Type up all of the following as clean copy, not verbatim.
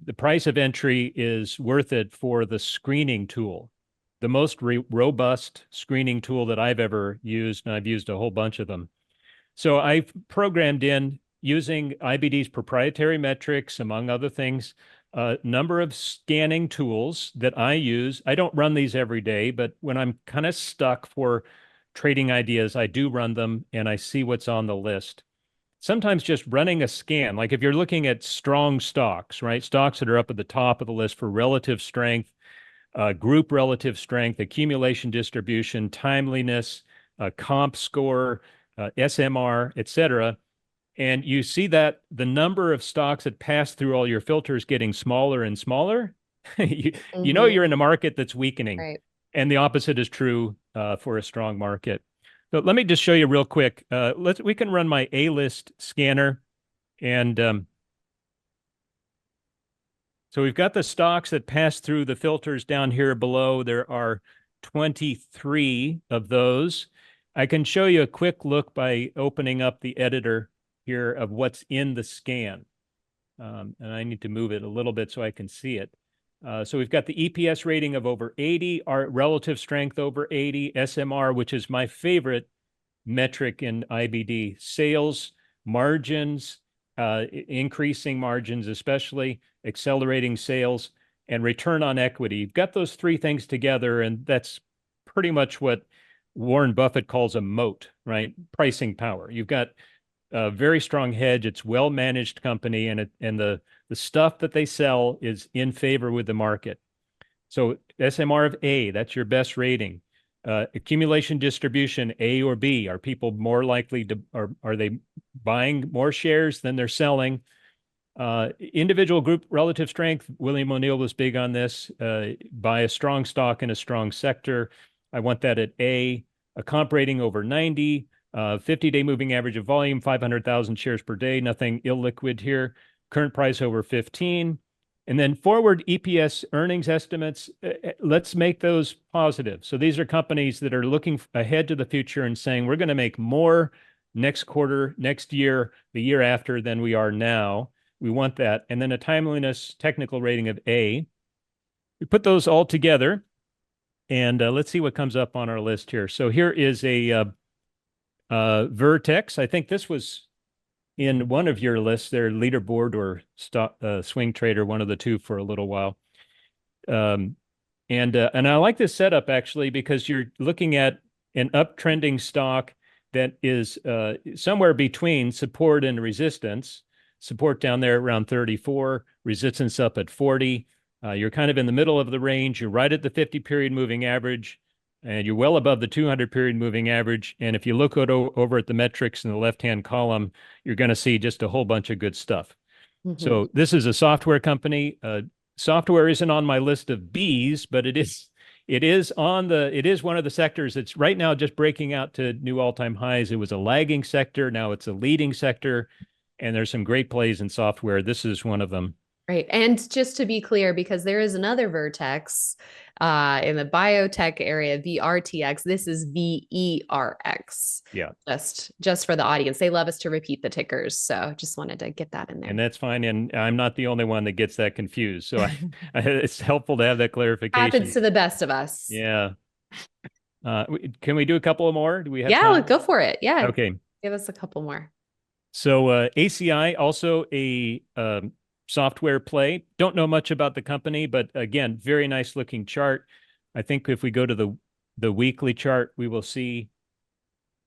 the price of entry is worth it for the screening tool, the most robust screening tool that I've ever used, and I've used a whole bunch of them. So I've programmed in using IBD's proprietary metrics, among other things, a number of scanning tools that I use. I don't run these every day, but when I'm kind of stuck for trading ideas, I do run them and I see what's on the list. Sometimes just running a scan, like if you're looking at strong stocks, right? Stocks that are up at the top of the list for relative strength, group relative strength, accumulation distribution, timeliness, comp score, SMR, et cetera. And you see that the number of stocks that pass through all your filters getting smaller and smaller, you know you're in a market that's weakening. Right. And the opposite is true for a strong market. So let me just show you real quick. We can run my A-list scanner. And so we've got the stocks that pass through the filters down here below. There are 23 of those. I can show you a quick look by opening up the editor here of what's in the scan. And I need to move it a little bit so I can see it. So we've got the EPS rating of over 80, our relative strength over 80, SMR, which is my favorite metric in IBD, sales, margins, increasing margins, especially accelerating sales, and return on equity. You've got those three things together, and that's pretty much what Warren Buffett calls a moat, right? Pricing power. You've got a very strong hedge. It's well-managed company, and the stuff that they sell is in favor with the market. So SMR of A, that's your best rating. Accumulation distribution, A or B. Are people more likely to, are they buying more shares than they're selling? Individual group relative strength, William O'Neill was big on this. Buy a strong stock in a strong sector. I want that at A. A comp rating over 90. 50-day moving average of volume, 500,000 shares per day, nothing illiquid here. Current price over 15. And then forward EPS earnings estimates, let's make those positive. So these are companies that are looking ahead to the future and saying, we're going to make more next quarter, next year, the year after than we are now. We want that. And then a timeliness technical rating of A. We put those all together, and let's see what comes up on our list here. So here is a Vertex. I think this was in one of your lists there, leaderboard or swing trader, one of the two for a little while. And I like this setup actually, because you're looking at an uptrending stock that is somewhere between support and resistance. Support down there around 34, resistance up at 40. You're kind of in the middle of the range. You're right at the 50-period moving average, and you're well above the 200-period moving average. And if you look over at the metrics in the left-hand column, you're going to see just a whole bunch of good stuff. So this is a software company. Software isn't on my list of Bs, but it is one of the sectors that's right now just breaking out to new all-time highs. It was a lagging sector. Now it's a leading sector, and there's some great plays in software. This is one of them. Right. And just to be clear, because there is another Vertex in the biotech area, VRTX. This is VERX. Yeah. Just for the audience. They love us to repeat the tickers. So just wanted to get that in there. And that's fine. And I'm not the only one that gets that confused. So it's helpful to have that clarification. Happens to the best of us. Yeah. Can we do a couple more? Do we have time? time? Go for it. Yeah. Okay. Give us a couple more. So ACI, also a software play. Don't know much about the company, but again, very nice looking chart. I think if we go to the weekly chart, we will see,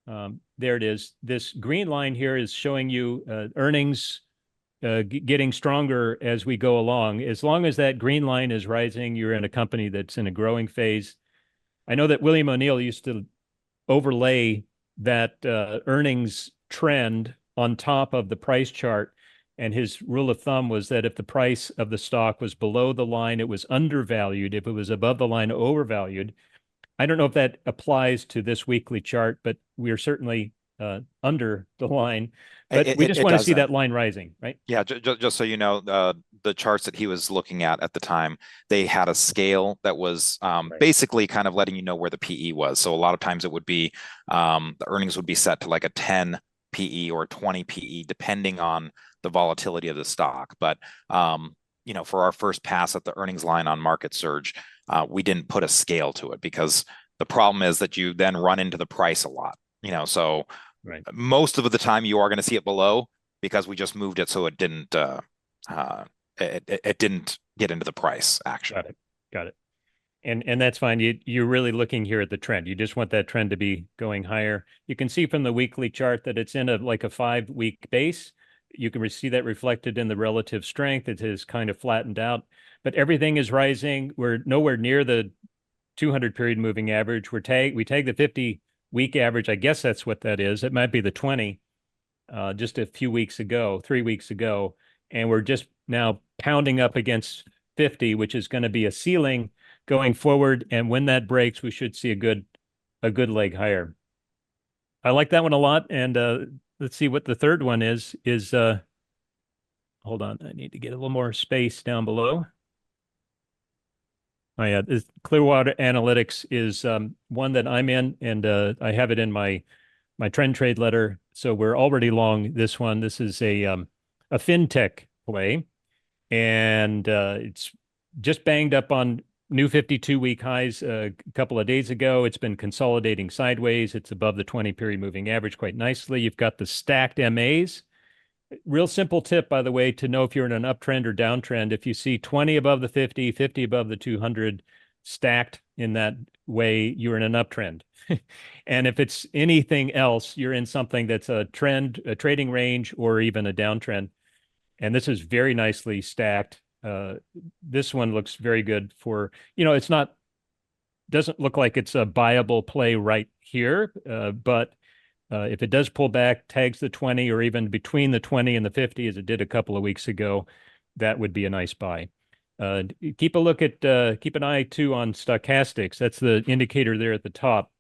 there it is. This green line here is showing you earnings getting stronger as we go along. As long as that green line is rising, you're in a company that's in a growing phase. I know that William O'Neill used to overlay that earnings trend on top of the price chart. And his rule of thumb was that if the price of the stock was below the line, it was undervalued. If it was above the line, overvalued. I don't know if that applies to this weekly chart, but we are certainly under the line. But we just want to see that line rising, right? Yeah, just so you know, the charts that he was looking at the time, they had a scale that was basically kind of letting you know where the PE was. So a lot of times it would be, the earnings would be set to like a 10 PE or 20 PE, depending on the volatility of the stock. But for our first pass at the earnings line on market surge, we didn't put a scale to it because the problem is that you then run into the price a lot. So Right. most of the time you are going to see it below because we just moved it so it didn't it didn't get into the price action. Got it. And that's fine. You're really looking here at the trend. You just want that trend to be going higher. You can see from the weekly chart that it's in a 5-week base. You can see that reflected in the relative strength. It has kind of flattened out, but everything is rising. We're nowhere near the 200 period moving average. We tag the 50-week average. I guess that's what that is. It might be the 20 just a few weeks ago, 3 weeks ago, and we're just now pounding up against 50, which is going to be a ceiling going forward. And when that breaks, we should see a good leg higher. I like that one a lot. And let's see what the third one is hold on, I need to get a little more space down below. Oh yeah, Clearwater Analytics is one that I'm in, and I have it in my trend trade letter. So we're already long this one. This is a fintech play, and it's just banged up on new 52-week highs a couple of days ago. It's been consolidating sideways. It's above the 20 period moving average quite nicely. You've got the stacked MAs. Real simple tip, by the way, to know if you're in an uptrend or downtrend. If you see 20 above the 50, 50 above the 200 stacked in that way, you're in an uptrend. And if it's anything else, you're in something that's a trend, a trading range, or even a downtrend. And this is very nicely stacked. This one looks very good for, doesn't look like it's a buyable play right here, but if it does pull back, tags the 20 or even between the 20 and the 50, as it did a couple of weeks ago, that would be a nice buy. Keep an eye too on stochastics. That's the indicator there at the top.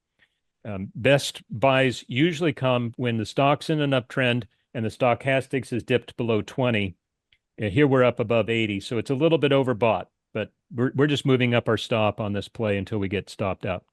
Best buys usually come when the stock's in an uptrend and the stochastics is dipped below 20. Here we're up above 80, so it's a little bit overbought, but we're just moving up our stop on this play until we get stopped out.